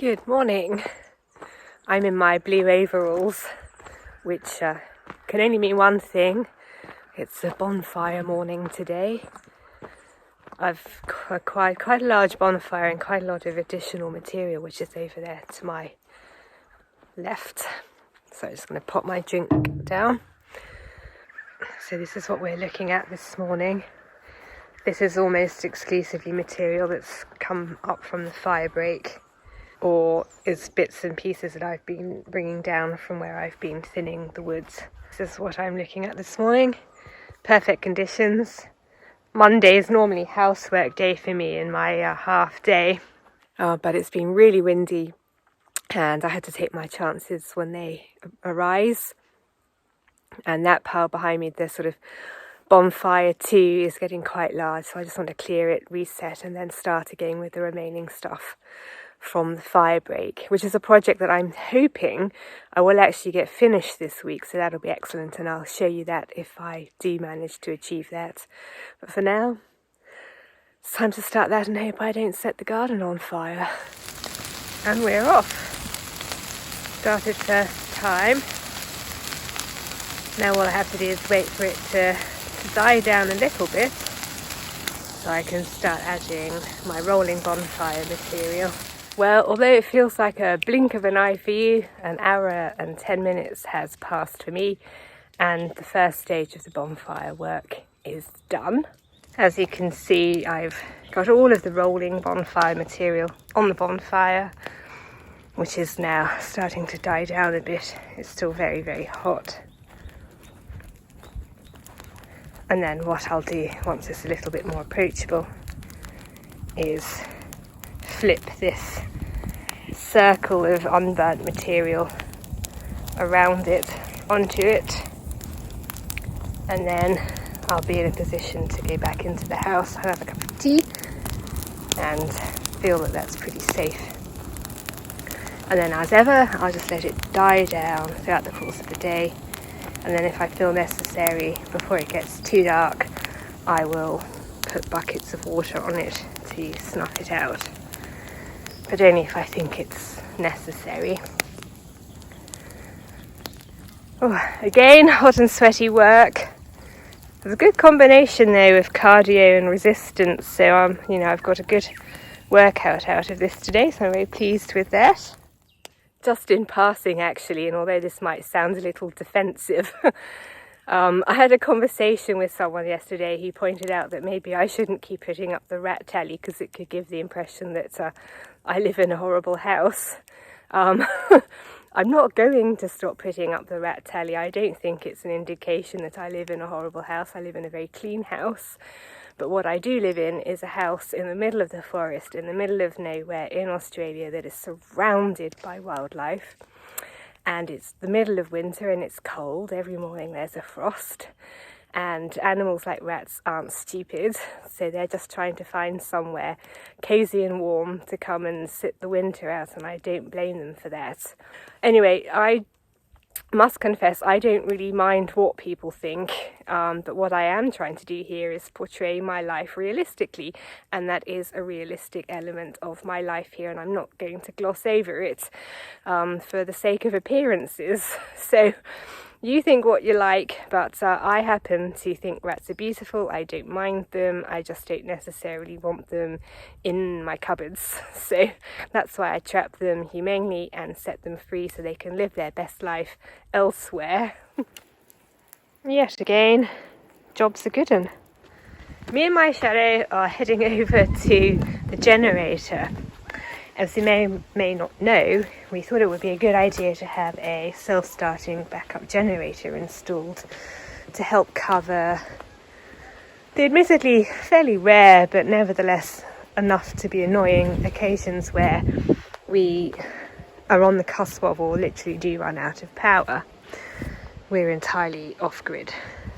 Good morning. I'm in my blue overalls, which can only mean one thing. It's a bonfire morning today. I've acquired quite a large bonfire and quite a lot of additional material, which is over there to my left. So I'm just going to pop my drink down. So this is what we're looking at this morning. This is almost exclusively material that's come up from the Firebreak, or is bits and pieces that I've been bringing down from where I've been thinning the woods. This is what I'm looking at this morning. Perfect conditions. Monday is normally housework day for me in my half day, but it's been really windy and I had to take my chances when they arise. And that pile behind me, the sort of Bonfire 2, is getting quite large, so I just want to clear it, reset, and then start again with the remaining stuff from the Firebreak, which is a project that I'm hoping I will actually get finished this week, so that'll be excellent, and I'll show you that if I do manage to achieve that. But for now, it's time to start that and hope I don't set the garden on fire. And we're off. Started first time. Now all I have to do is wait for it to die down a little bit so I can start adding my rolling bonfire material. Well, although it feels like a blink of an eye for you, an hour and 10 minutes has passed for me, and the first stage of the bonfire work is done. As you can see, I've got all of the rolling bonfire material on the bonfire, which is now starting to die down a bit. It's still very, very hot. And then what I'll do, once it's a little bit more approachable, is flip this circle of unburnt material around it, onto it, and then I'll be in a position to go back into the house, have a cup of tea, and feel that that's pretty safe. And then as ever, I'll just let it die down throughout the course of the day, and then if I feel necessary, before it gets too dark, I will put buckets of water on it to snuff it out. But only if I think it's necessary. Oh, again, hot and sweaty work. There's a good combination though of cardio and resistance, so I've got a good workout out of this today, so I'm very pleased with that. Just in passing actually, and although this might sound a little defensive, I had a conversation with someone yesterday who pointed out that maybe I shouldn't keep putting up the rat tally because it could give the impression that I live in a horrible house. I'm not going to stop putting up the rat tally. I don't think it's an indication that I live in a horrible house. I live in a very clean house. But what I do live in is a house in the middle of the forest, in the middle of nowhere in Australia, that is surrounded by wildlife. And it's the middle of winter and it's cold. Every morning there's a frost. And animals like rats aren't stupid, so they're just trying to find somewhere cosy and warm to come and sit the winter out, and I don't blame them for that. Anyway, I must confess I don't really mind what people think, but what I am trying to do here is portray my life realistically, and that is a realistic element of my life here, and I'm not going to gloss over it for the sake of appearances. So you think what you like, but I happen to think rats are beautiful. I don't mind them. I just don't necessarily want them in my cupboards. So that's why I trap them humanely and set them free so they can live their best life elsewhere. Yet again, job's a good one. Me and my shadow are heading over to the generator. As you may not know, we thought it would be a good idea to have a self-starting backup generator installed to help cover the admittedly fairly rare but nevertheless enough to be annoying occasions where we are on the cusp of or literally do run out of power. We're entirely off-grid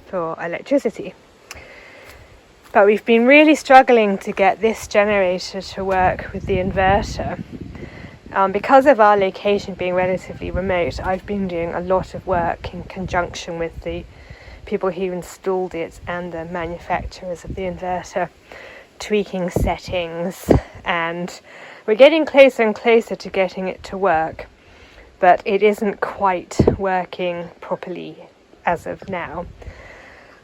for electricity. But we've been really struggling to get this generator to work with the inverter. Because of our location being relatively remote, I've been doing a lot of work in conjunction with the people who installed it and the manufacturers of the inverter, tweaking settings and We're getting closer and closer to getting it to work, but it isn't quite working properly as of now.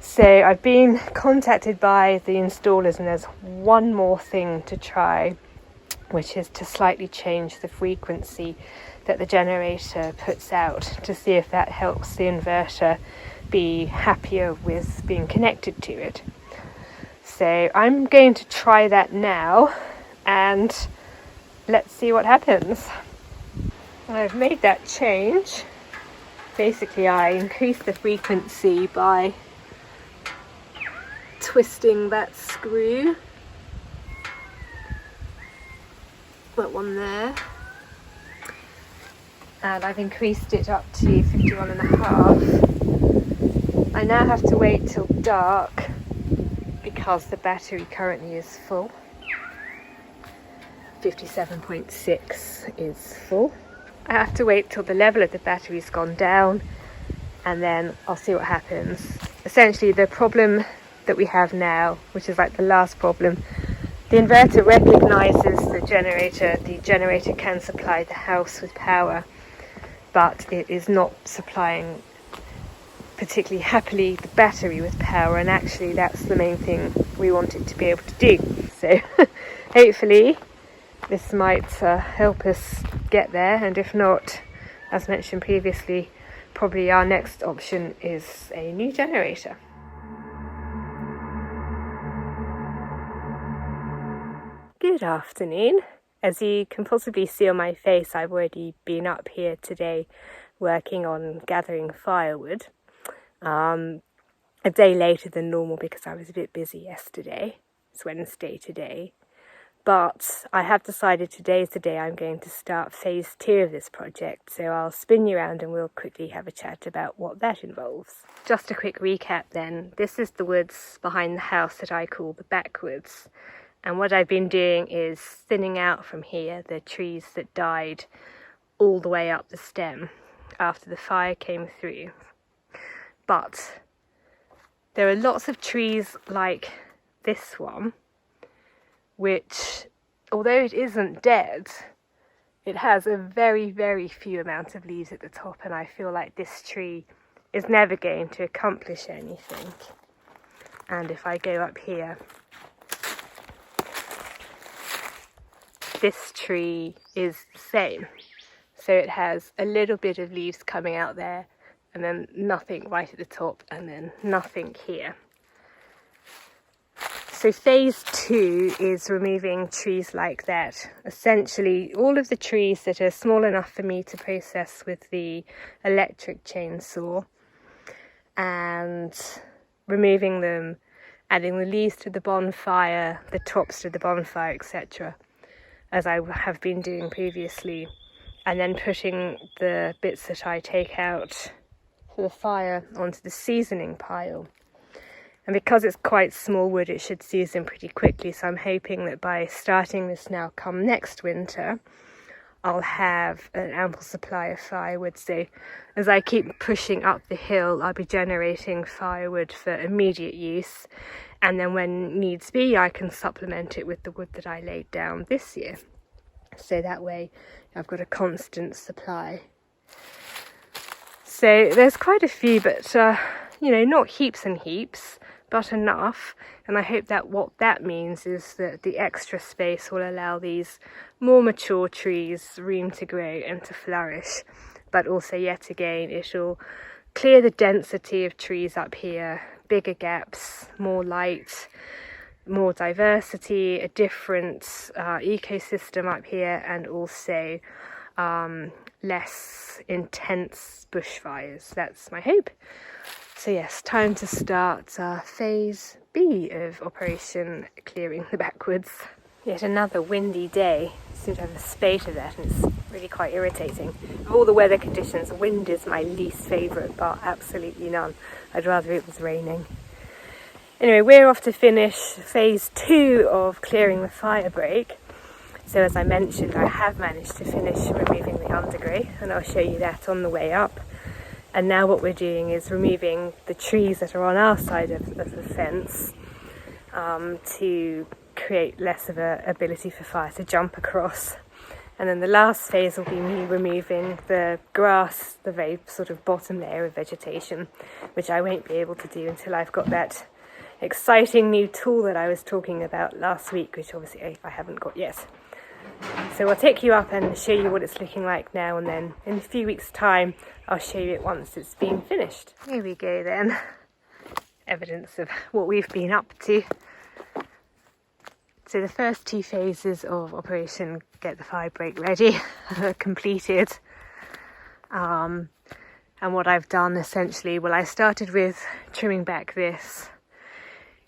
So I've been contacted by the installers, and there's one more thing to try, which is to slightly change the frequency that the generator puts out to see if that helps the inverter be happier with being connected to it. So I'm going to try that now, and let's see what happens. I've made that change. Basically, I increased the frequency by twisting that screw, that one there, and I've increased it up to 51.5. I now have to wait till dark because the battery currently is full. 57.6 is full. I have to wait till the level of the battery's gone down, and then I'll see what happens. Essentially, the problem that we have now, which is like the last problem, the inverter recognises the generator can supply the house with power, but it is not supplying particularly happily the battery with power, and actually that's the main thing we want it to be able to do. So hopefully this might help us get there, and if not, as mentioned previously, probably our next option is a new generator. Good afternoon. As you can possibly see on my face, I've already been up here today working on gathering firewood. A day later than normal because I was a bit busy yesterday. It's Wednesday today. But I have decided today is the day I'm going to start phase 2 of this project, so I'll spin you around and we'll quickly have a chat about what that involves. Just a quick recap then. This is the woods behind the house that I call the backwoods. And what I've been doing is thinning out from here the trees that died all the way up the stem after the fire came through. But there are lots of trees like this one, which, although it isn't dead, it has a very, very few amount of leaves at the top, and I feel like this tree is never going to accomplish anything. And if I go up here, this tree is the same. So it has a little bit of leaves coming out there, and then nothing right at the top, and then nothing here. So phase 2 is removing trees like that. Essentially, all of the trees that are small enough for me to process with the electric chainsaw, and removing them, adding the leaves to the bonfire, the tops to the bonfire, etc., as I have been doing previously, and then putting the bits that I take out for the fire onto the seasoning pile. And because it's quite small wood, it should season pretty quickly, so I'm hoping that by starting this now come next winter, I'll have an ample supply of firewood. So as I keep pushing up the hill, I'll be generating firewood for immediate use, and then when needs be, I can supplement it with the wood that I laid down this year. So that way I've got a constant supply. So there's quite a few, but not heaps and heaps, but enough. And I hope that what that means is that the extra space will allow these more mature trees room to grow and to flourish. But also, yet again, it'll clear the density of trees up here, bigger gaps, more light, more diversity, a different ecosystem up here, and also less intense bushfires. That's my hope. So yes, time to start phase B of Operation Clearing the Backwoods. Yet another windy day. Seems to have a spate of that, and it's really quite irritating. Of all the weather conditions, wind is my least favourite, but absolutely none. I'd rather it was raining. Anyway, we're off to finish phase 2 of clearing the Firebreak. So as I mentioned, I have managed to finish removing the undergrowth, and I'll show you that on the way up. And now what we're doing is removing the trees that are on our side of the fence to create less of a ability for fire to jump across. And then the last phase will be me removing the grass, the very sort of bottom layer of vegetation, which I won't be able to do until I've got that exciting new tool that I was talking about last week, which obviously I haven't got yet. So I'll take you up and show you what it's looking like now, and then in a few weeks' time I'll show you it once it's been finished. Here we go then. Evidence of what we've been up to. So the first 2 phases of Operation Get the Firebreak Ready are completed. And what I've done essentially, well, I started with trimming back this.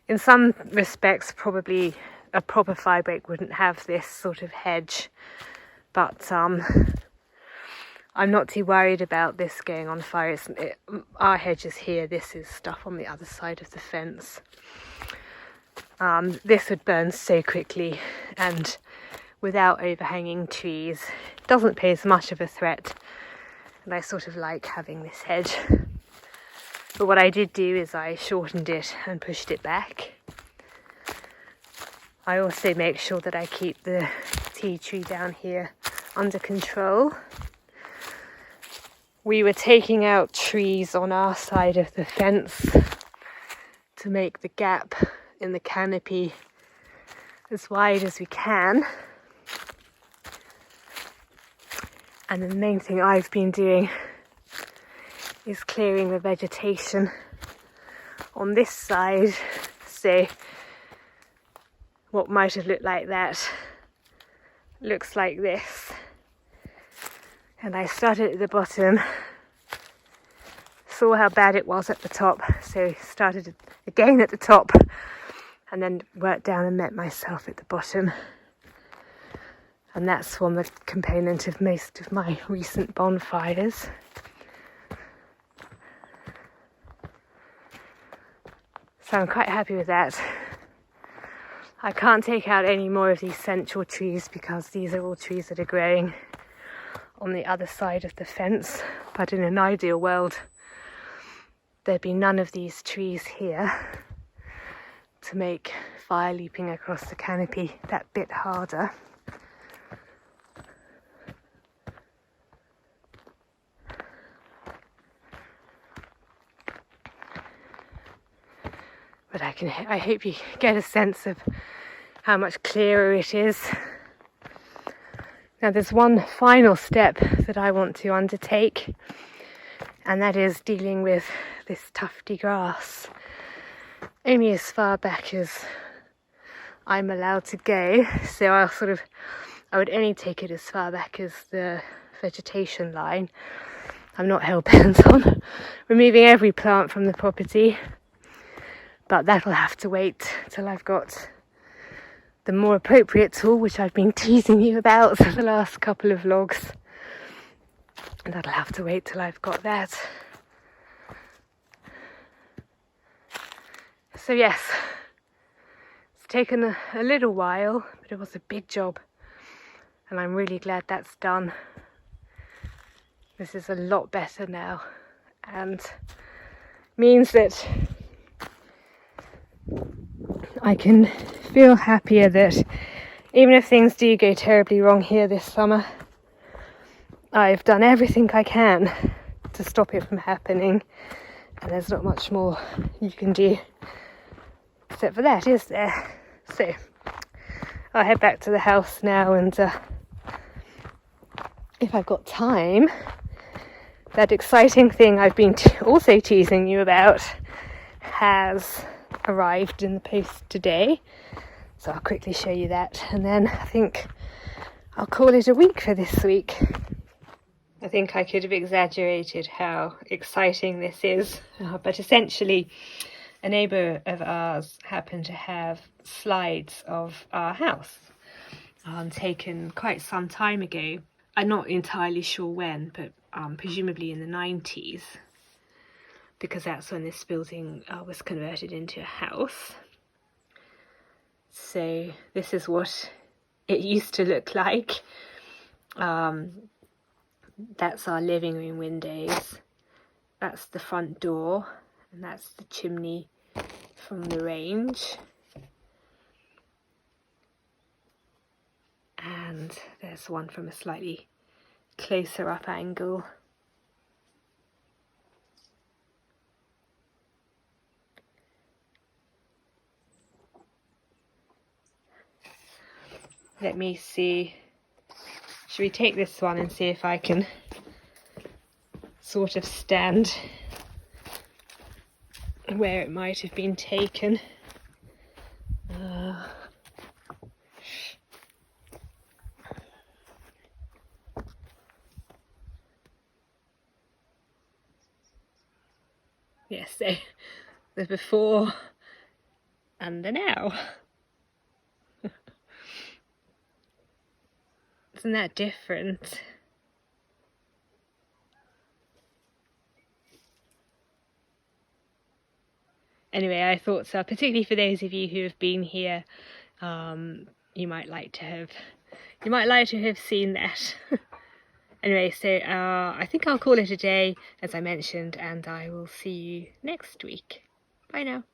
In some respects, probably a proper firebreak wouldn't have this sort of hedge, but I'm not too worried about this going on fire. Our hedge is here, this is stuff on the other side of the fence. This would burn so quickly, and without overhanging trees, it doesn't pose much of a threat, and I sort of like having this hedge. But what I did do is I shortened it and pushed it back. I also make sure that I keep the tea tree down here under control. We were taking out trees on our side of the fence to make the gap in the canopy as wide as we can. And the main thing I've been doing is clearing the vegetation on this side. So what might have looked like that looks like this. And I started at the bottom, saw how bad it was at the top, so started again at the top, and then worked down and met myself at the bottom. And that's one the component of most of my recent bonfires. So I'm quite happy with that. I can't take out any more of these central trees because these are all trees that are growing on the other side of the fence. But in an ideal world, there'd be none of these trees here to make fire leaping across the canopy that bit harder. But I hope you get a sense of how much clearer it is. Now there's one final step that I want to undertake, and that is dealing with this tufty grass. Only as far back as I'm allowed to go, so I would only take it as far back as the vegetation line. I'm not hell-bent on removing every plant from the property, but that'll have to wait till I've got the more appropriate tool, which I've been teasing you about for the last couple of vlogs. And that'll have to wait till I've got that. So yes, it's taken a little while, but it was a big job. And I'm really glad that's done. This is a lot better now, and means that I can feel happier that even if things do go terribly wrong here this summer, I've done everything I can to stop it from happening, and there's not much more you can do except for that, is there? So I'll head back to the house now, and if I've got time, that exciting thing I've been also teasing you about has arrived in the post today, so I'll quickly show you that, and then I think I'll call it a week for this week. I think I could have exaggerated how exciting this is, but essentially a neighbour of ours happened to have slides of our house taken quite some time ago. I'm not entirely sure when, but presumably in the 90s, because that's when this building was converted into a house. So this is what it used to look like. That's our living room windows. That's the front door, and that's the chimney from the range. and there's one from a slightly closer up angle. Let me see, should we take this one and see if I can sort of stand where it might have been taken. Yes, so the before and the now. Isn't that different? Anyway, I thought so, particularly for those of you who have been here, you might like to have seen that. Anyway, so I think I'll call it a day, as I mentioned, and I will see you next week. Bye now.